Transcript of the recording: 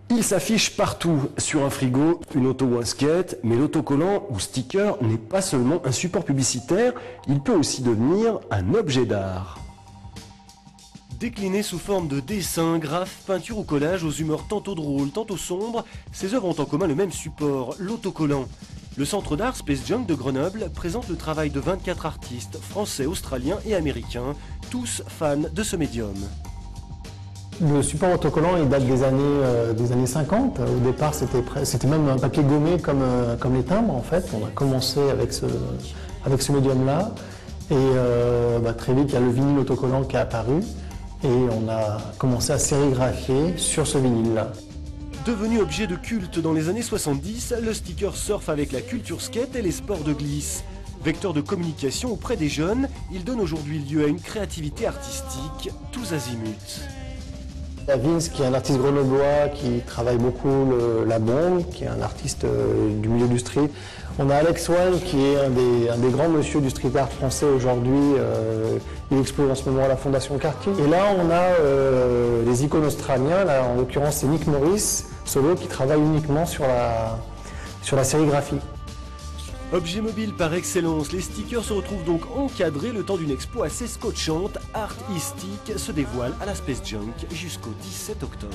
Il s'affiche partout, sur un frigo, une auto ou un skate, mais l'autocollant ou sticker n'est pas seulement un support publicitaire, il peut aussi devenir un objet d'art. Déclinées sous forme de dessins, graphes, peintures ou collages aux humeurs tantôt drôles, tantôt sombres, ces œuvres ont en commun le même support, l'autocollant. Le Centre d'art Space Junk de Grenoble présente le travail de 24 artistes, français, australiens et américains, tous fans de ce médium. Le support autocollant il date des années 50. Au départ, c'était même un papier gommé comme les timbres en fait. On a commencé avec ce médium-là. Et très vite, il y a le vinyle autocollant qui est apparu. Et on a commencé à sérigraphier sur ce vinyle-là. Devenu objet de culte dans les années 70, le sticker surfe avec la culture skate et les sports de glisse. Vecteur de communication auprès des jeunes, il donne aujourd'hui lieu à une créativité artistique tous azimuts. Il y a Vince qui est un artiste grenoblois qui travaille beaucoup la bombe, qui est un artiste du milieu du street. On a Alex One qui est un des grands monsieur du street art français aujourd'hui. Il expose en ce moment à la Fondation Cartier. Et là on a les icônes australiens, là, en l'occurrence c'est Nick Morris, solo, qui travaille uniquement sur la sérigraphie. Objet mobile par excellence, les stickers se retrouvent donc encadrés le temps d'une expo assez scotchante. Art Stick se dévoile à la Space Junk jusqu'au 17 octobre.